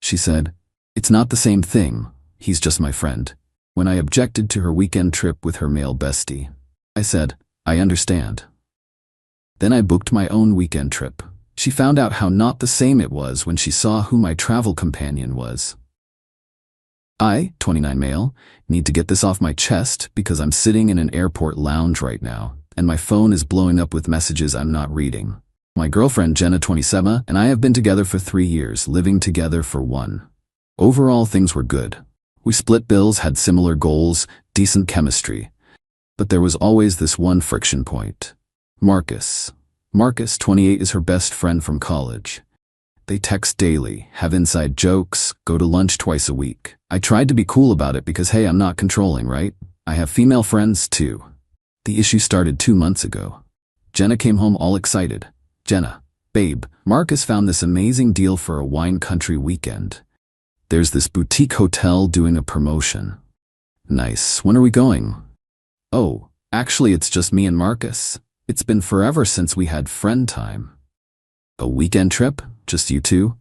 She said, "It's not the same thing. He's just my friend." When I objected to her weekend trip with her male bestie, I said, "I understand." Then I booked my own weekend trip. She found out how not the same it was when she saw who my travel companion was. I, 29 male, need to get this off my chest because I'm sitting in an airport lounge right now, and my phone is blowing up with messages I'm not reading. My girlfriend Jenna, 27, and I have been together for 3 years, living together for 1. Overall, things were good. We split bills, had similar goals, decent chemistry. But there was always this one friction point. Marcus. Marcus, 28, is her best friend from college. They text daily, have inside jokes, go to lunch twice a week. I tried to be cool about it because, hey, I'm not controlling, right? I have female friends too. The issue started 2 months ago. Jenna came home all excited. "Jenna, babe, Marcus found this amazing deal for a wine country weekend. There's this boutique hotel doing a promotion." "Nice. When are we going?" "Oh, actually it's just me and Marcus. It's been forever since we had friend time." "A weekend trip? Just you two?"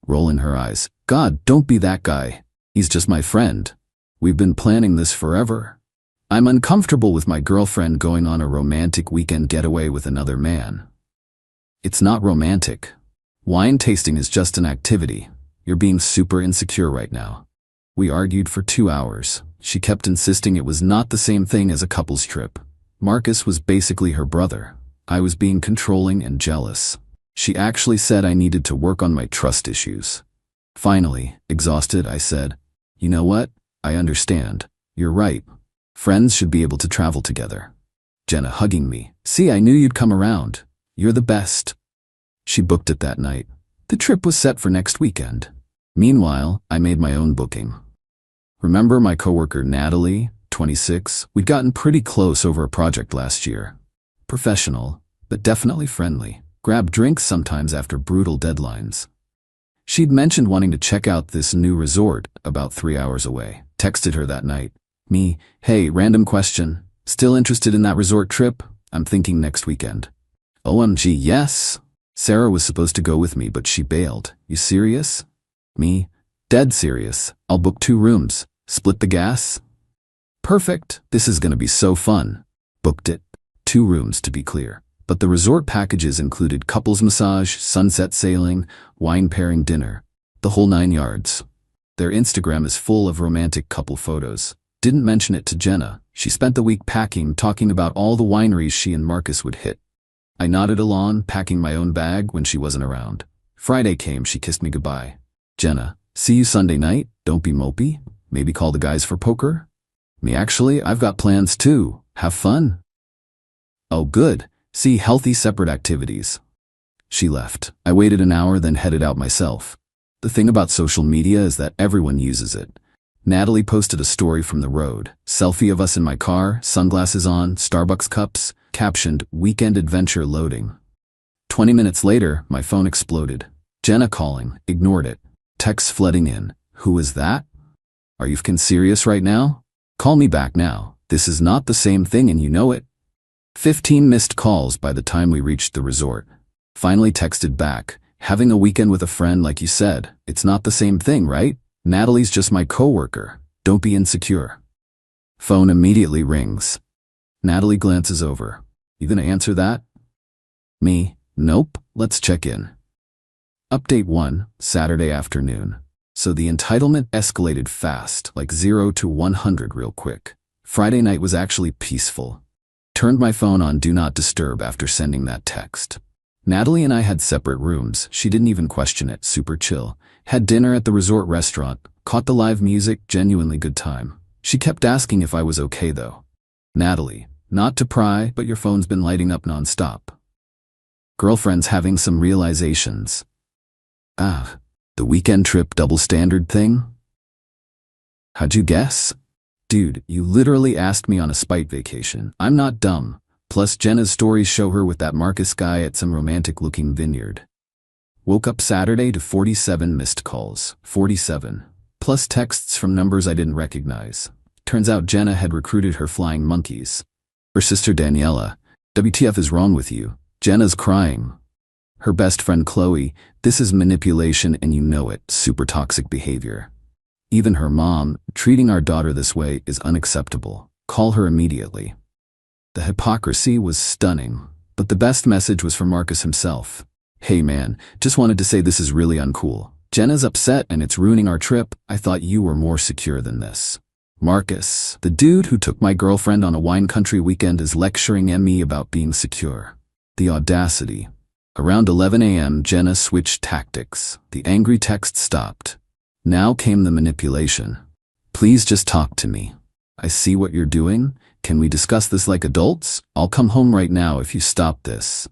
Rolling her eyes. "God, don't be that guy. He's just my friend. We've been planning this forever. I'm uncomfortable with my girlfriend going on a romantic weekend getaway with another man." "It's not romantic. Wine tasting is just an activity. You're being super insecure right now." We argued for 2 hours. She kept insisting it was not the same thing as a couple's trip. Marcus was basically her brother. I was being controlling and jealous. She actually said I needed to work on my trust issues. Finally, exhausted, I said, "You know what? I understand. You're right. Friends should be able to travel together." Jenna hugging me. "See, I knew you'd come around. You're the best." She booked it that night. The trip was set for next weekend. Meanwhile, I made my own booking. Remember my coworker Natalie, 26? We'd gotten pretty close over a project last year. Professional, but definitely friendly. Grabbed drinks sometimes after brutal deadlines. She'd mentioned wanting to check out this new resort about 3 hours away. Texted her that night. Me, "Hey, random question. Still interested in that resort trip? I'm thinking next weekend." "OMG, yes. Sarah was supposed to go with me, but she bailed. You serious?" Me, "Dead serious. I'll book 2 rooms. Split the gas?" "Perfect. This is gonna be so fun." Booked it. 2 rooms, to be clear. But the resort packages included couples massage, sunset sailing, wine pairing dinner, the whole 9 yards. Their Instagram is full of romantic couple photos. Didn't mention it to Jenna. She spent the week packing, talking about all the wineries she and Marcus would hit. I nodded along, packing my own bag when she wasn't around. Friday came, she kissed me goodbye. "Jenna, see you Sunday night. Don't be mopey. Maybe call the guys for poker?" Me, "Actually, I've got plans too. Have fun." "Oh, good. See, healthy separate activities." She left. I waited an hour, then headed out myself. The thing about social media is that everyone uses it. Natalie posted a story from the road. Selfie of us in my car, sunglasses on, Starbucks cups, captioned, "Weekend adventure loading." 20 minutes later, my phone exploded. Jenna calling. Ignored it. Texts flooding in. "Who is that? Are you fucking serious right now? Call me back now. This is not the same thing and you know it." 15 missed calls by the time we reached the resort. Finally texted back, "Having a weekend with a friend like you said. It's not the same thing, right? Natalie's just my coworker. Don't be insecure." Phone immediately rings. Natalie glances over. "You gonna answer that?" Me, "Nope, let's check in." Update 1, Saturday afternoon. So the entitlement escalated fast, like 0 to 100 real quick. Friday night was actually peaceful. Turned my phone on Do Not Disturb after sending that text. Natalie and I had separate rooms. She didn't even question it. Super chill. Had dinner at the resort restaurant. Caught the live music. Genuinely good time. She kept asking if I was okay though. Natalie, "Not to pry, but your phone's been lighting up nonstop." Girlfriend's having some realizations. "Ah, the weekend trip double standard thing?" "How'd you guess?" "Dude, you literally asked me on a spite vacation. I'm not dumb. Plus Jenna's stories show her with that Marcus guy at some romantic-looking vineyard." Woke up Saturday to 47 missed calls. 47. Plus texts from numbers I didn't recognize. Turns out Jenna had recruited her flying monkeys. Her sister Daniela, "WTF is wrong with you? Jenna's crying." Her best friend Qley, this is manipulation and you know it, super toxic behavior. Even her mom, treating our daughter this way is unacceptable. Call her immediately. The hypocrisy was stunning, but the best message was from Marcus himself. Hey man, just wanted to say this is really uncool. Jenna's upset and it's ruining our trip. I thought you were more secure than this. Marcus, the dude who took my girlfriend on a wine country weekend, is lecturing me about being secure. The audacity. Around 11 a.m., Jenna switched tactics. The angry text stopped. Now came the manipulation. Please just talk to me. I see what you're doing. Can we discuss this like adults? I'll come home right now if you stop this.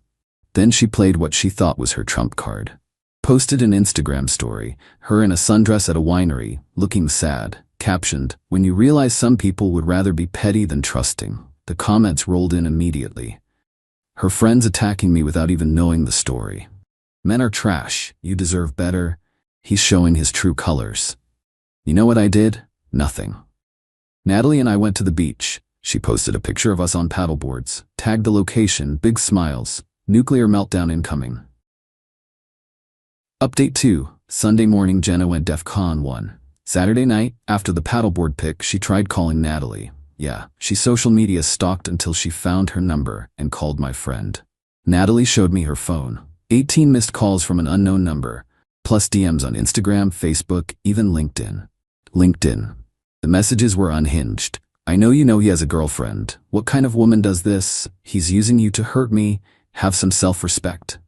Then she played what she thought was her trump card. Posted an Instagram story, her in a sundress at a winery, looking sad. Captioned, when you realize some people would rather be petty than trusting. The comments rolled in immediately. Her friends attacking me without even knowing the story. Men are trash. You deserve better. He's showing his true colors. You know what I did? Nothing. Natalie and I went to the beach. She posted a picture of us on paddleboards, tagged the location, big smiles, nuclear meltdown incoming. Update 2. Sunday morning, Jenna went DEFCON 1. Saturday night, after the paddleboard pic, she tried calling Natalie. Yeah, she social media stalked until she found her number and called my friend. Natalie showed me her phone. 18 missed calls from an unknown number, plus DMs on Instagram, Facebook, even LinkedIn. The messages were unhinged. I know you know he has a girlfriend. What kind of woman does this? He's using you to hurt me. Have some self-respect.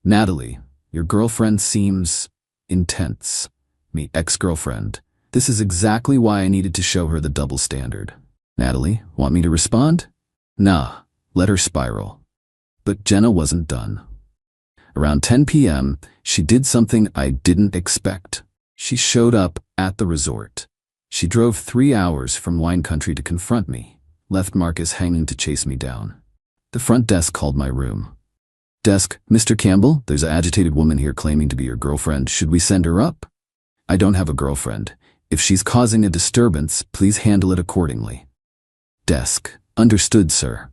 Natalie, your girlfriend seems intense. Me, ex-girlfriend. This is exactly why I needed to show her the double standard. Natalie, want me to respond? Nah, let her spiral. But Jenna wasn't done. Around 10 p.m., she did something I didn't expect. She showed up at the resort. She drove 3 hours from wine country to confront me, left Marcus hanging to chase me down. The front desk called my room. Desk, Mr. Campbell, there's an agitated woman here claiming to be your girlfriend. Should we send her up? I don't have a girlfriend. If she's causing a disturbance, please handle it accordingly. Desk, understood, sir.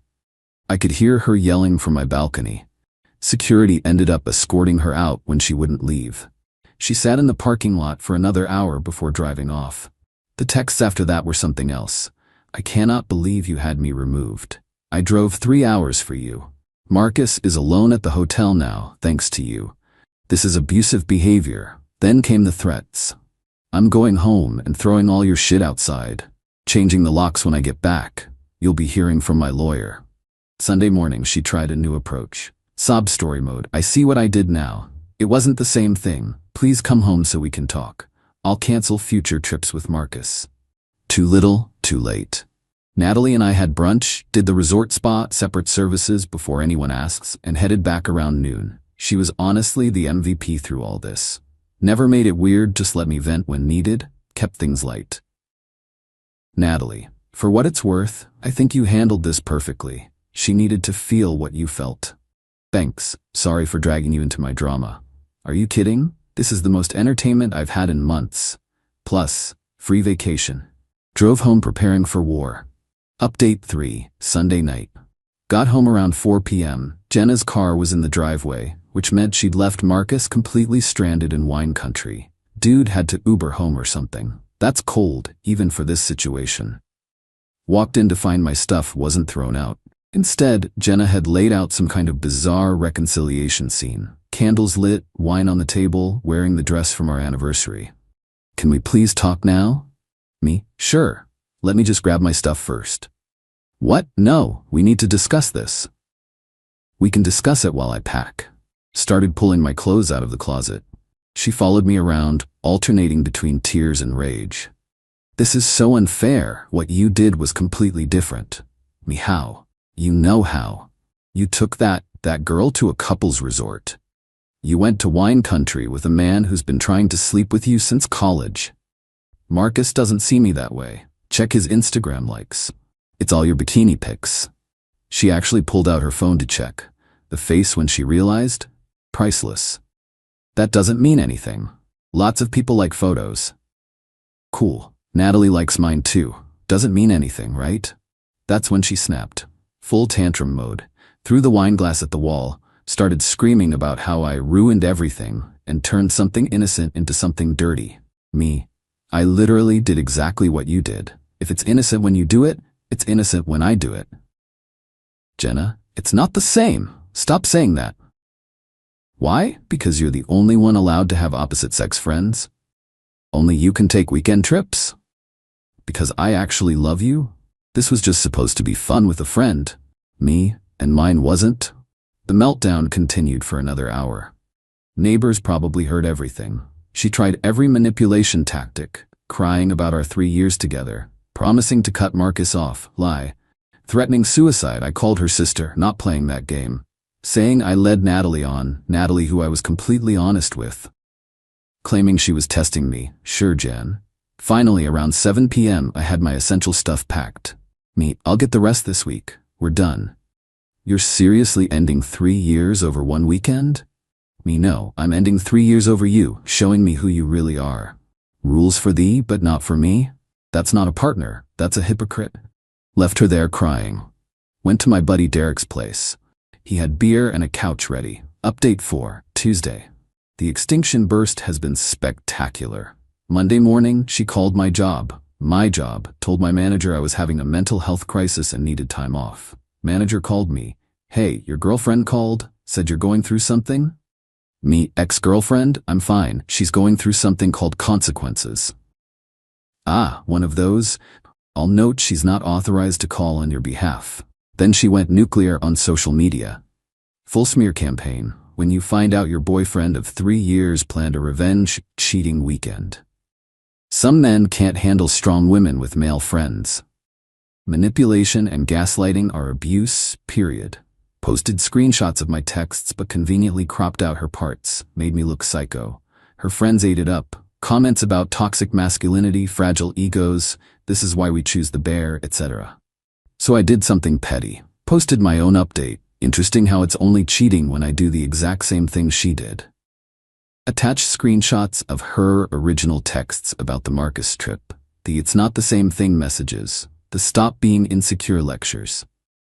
I could hear her yelling from my balcony. Security ended up escorting her out when she wouldn't leave. She sat in the parking lot for another hour before driving off. The texts after that were something else. I cannot believe you had me removed. I drove 3 hours for you. Marcus is alone at the hotel now, thanks to you. This is abusive behavior. Then came the threats. I'm going home and throwing all your shit outside. Changing the locks when I get back. You'll be hearing from my lawyer. Sunday morning, she tried a new approach. Sob story mode. I see what I did now. It wasn't the same thing. Please come home so we can talk. I'll cancel future trips with Marcus. Too little, too late. Natalie and I had brunch, did the resort spa, separate services before anyone asks, and headed back around noon. She was honestly the MVP through all this. Never made it weird, just let me vent when needed, kept things light. Natalie, for what it's worth, I think you handled this perfectly. She needed to feel what you felt. Thanks, sorry for dragging you into my drama. Are you kidding? This is the most entertainment I've had in months. Plus, free vacation. Drove home preparing for war. Update 3, Sunday night. Got home around 4 p.m. Jenna's car was in the driveway, which meant she'd left Marcus completely stranded in wine country. Dude had to Uber home or something. That's cold, even for this situation. Walked in to find my stuff wasn't thrown out. Instead, Jenna had laid out some kind of bizarre reconciliation scene. Candles lit, wine on the table, wearing the dress from our anniversary. Can we please talk now? Me? Sure. Let me just grab my stuff first. What? No, we need to discuss this. We can discuss it while I pack. Started pulling my clothes out of the closet. She followed me around, alternating between tears and rage. This is so unfair. What you did was completely different. Me, how? You know how. You took that girl to a couples resort. You went to wine country with a man who's been trying to sleep with you since college. Marcus doesn't see me that way. Check his Instagram likes. It's all your bikini pics. She actually pulled out her phone to check. The face when she realized? Priceless. That doesn't mean anything. Lots of people like photos. Cool. Natalie likes mine too. Doesn't mean anything, right? That's when she snapped. Full tantrum mode. Threw the wine glass at the wall. started screaming about how I ruined everything and turned something innocent into something dirty. Me. I literally did exactly what you did. If it's innocent when you do it, it's innocent when I do it. Jenna, it's not the same. Stop saying that. Why? Because you're the only one allowed to have opposite-sex friends? Only you can take weekend trips? Because I actually love you? This was just supposed to be fun with a friend. Me, and mine wasn't? The meltdown continued for another hour. Neighbors probably heard everything. She tried every manipulation tactic, crying about our 3 years together, promising to cut Marcus off, lie, threatening suicide. I called her sister, not playing that game, saying I led Natalie on, Natalie who I was completely honest with, claiming she was testing me. Sure, Jen. Finally, around 7 p.m., I had my essential stuff packed. Me, I'll get the rest this week. We're done. You're seriously ending 3 years over one weekend? Me, no, I'm ending 3 years over you, showing me who you really are. Rules for thee, but not for me? That's not a partner, that's a hypocrite. Left her there crying. Went to my buddy Derek's place. He had beer and a couch ready. Update 4, Tuesday. The extinction burst has been spectacular. Monday morning, she called my job, told my manager I was having a mental health crisis and needed time off. Manager called me. Hey, your girlfriend called, said you're going through something? Me, ex-girlfriend, I'm fine. She's going through something called consequences. Ah, one of those? I'll note she's not authorized to call on your behalf. Then she went nuclear on social media. Full smear campaign. When you find out your boyfriend of 3 years planned a revenge cheating weekend. Some men can't handle strong women with male friends. Manipulation and gaslighting are abuse, period. Posted screenshots of my texts but conveniently cropped out her parts, made me look psycho. Her friends ate it up. Comments about toxic masculinity, fragile egos, this is why we choose the bear, etc. So I did something petty. Posted my own update. Interesting how it's only cheating when I do the exact same thing she did. Attached screenshots of her original texts about the Marcus trip. The it's not the same thing messages. The stop being insecure lectures.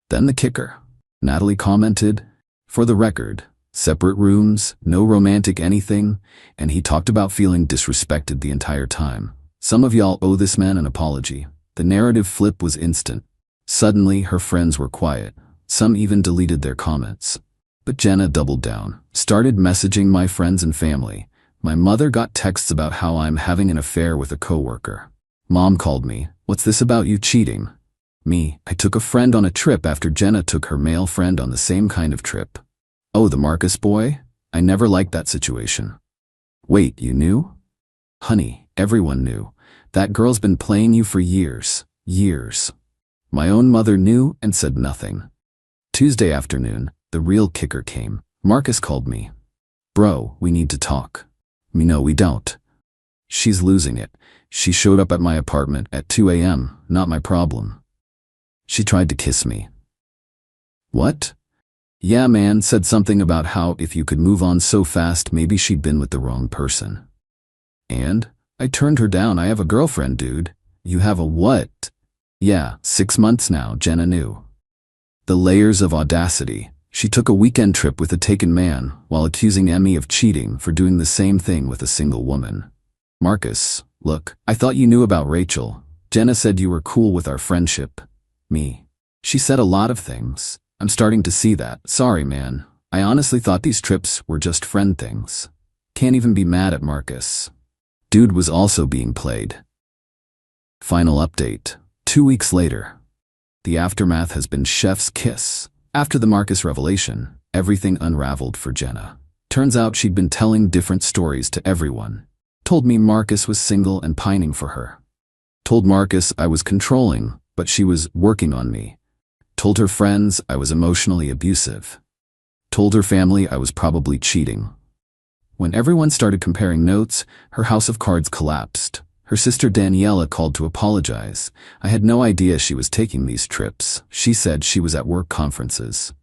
Then the kicker. Natalie commented, for the record, separate rooms, no romantic anything, and he talked about feeling disrespected the entire time. Some of y'all owe this man an apology. The narrative flip was instant. Suddenly, her friends were quiet. Some even deleted their comments. But Jenna doubled down, started messaging my friends and family. My mother got texts about how I'm having an affair with a coworker. Mom called me, what's this about you cheating? Me, I took a friend on a trip after Jenna took her male friend on the same kind of trip. Oh, the Marcus boy? I never liked that situation. Wait, you knew? Honey, everyone knew. That girl's been playing you for years. Years. My own mother knew and said nothing. Tuesday afternoon, the real kicker came. Marcus called me. Bro, we need to talk. Me, no, we don't. She's losing it. She showed up at my apartment at 2 a.m., not my problem. She tried to kiss me. What? Yeah, man, said something about how if you could move on so fast, maybe she'd been with the wrong person. And? I turned her down. I have a girlfriend, dude. You have a what? Yeah, 6 months now, Jenna knew. The layers of audacity. She took a weekend trip with a taken man while accusing Emmy of cheating for doing the same thing with a single woman. Marcus, look, I thought you knew about Rachel. Jenna said you were cool with our friendship. Me. She said a lot of things. I'm starting to see that. Sorry, man. I honestly thought these trips were just friend things. Can't even be mad at Marcus. Dude was also being played. Final update. 2 weeks later. The aftermath has been chef's kiss. After the Marcus revelation, everything unraveled for Jenna. Turns out she'd been telling different stories to everyone. Told me Marcus was single and pining for her. Told Marcus I was controlling, but she was working on me. Told her friends I was emotionally abusive. Told her family I was probably cheating. When everyone started comparing notes, her house of cards collapsed. Her sister Daniela called to apologize. I had no idea she was taking these trips. She said she was at work conferences.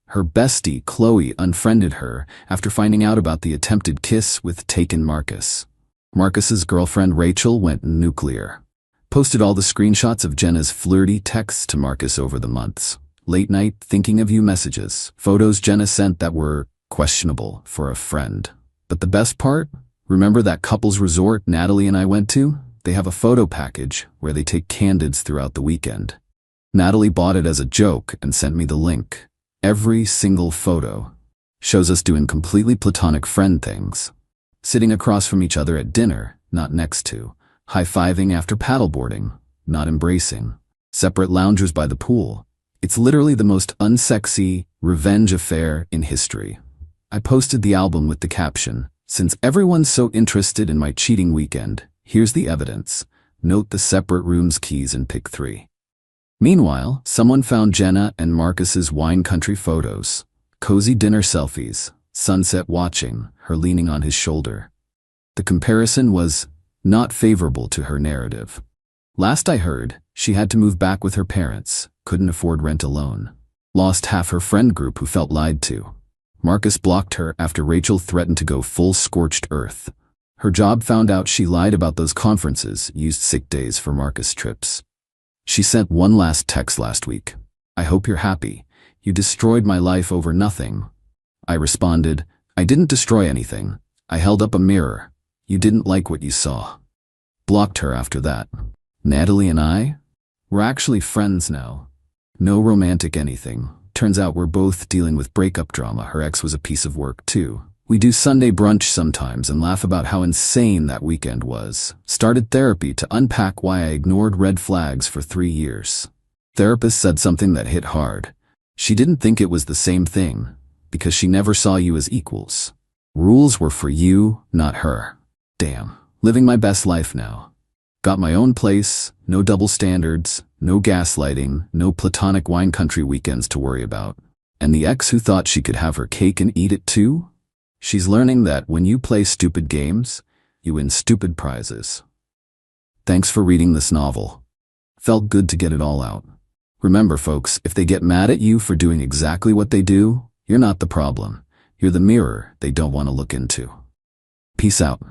Her bestie, Qley, unfriended her after finding out about the attempted kiss with taken Marcus. Marcus's girlfriend Rachel went nuclear. Posted all the screenshots of Jenna's flirty texts to Marcus over the months. late night thinking of you messages, photos Jenna sent that were questionable for a friend. But the best part? Remember that couples resort Natalie and I went to? They have a photo package where they take candids throughout the weekend. Natalie bought it as a joke and sent me the link. Every single photo shows us doing completely platonic friend things. Sitting across from each other at dinner, not next to. High-fiving after paddleboarding, not embracing. Separate loungers by the pool. It's literally the most unsexy revenge affair in history. I posted the album with the caption, "Since everyone's so interested in my cheating weekend, here's the evidence. Note the separate rooms keys in pic 3. Meanwhile, someone found Jenna and Marcus's wine country photos. Cozy dinner selfies, sunset watching, her leaning on his shoulder. The comparison was not favorable to her narrative. Last I heard, she had to move back with her parents, couldn't afford rent alone. Lost half her friend group who felt lied to. Marcus blocked her after Rachel threatened to go full scorched earth. Her job found out she lied about those conferences, used sick days for Marcus trips. She sent one last text last week. "I hope you're happy. You destroyed my life over nothing." I responded, "I didn't destroy anything. I held up a mirror. You didn't like what you saw." Blocked her after that. Natalie and I? We're actually friends now. No romantic anything. Turns out we're both dealing with breakup drama. Her ex was a piece of work too. We do Sunday brunch sometimes and laugh about how insane that weekend was. Started therapy to unpack why I ignored red flags for 3 years. Therapist said something that hit hard. She didn't think it was the same thing, because she never saw you as equals. Rules were for you, not her. Damn. Living my best life now. Got my own place, no double standards, no gaslighting, no platonic wine country weekends to worry about. And the ex who thought she could have her cake and eat it too? She's learning that when you play stupid games, you win stupid prizes. Thanks for reading this novel. Felt good to get it all out. Remember, folks, if they get mad at you for doing exactly what they do, you're not the problem. You're the mirror they don't want to look into. Peace out.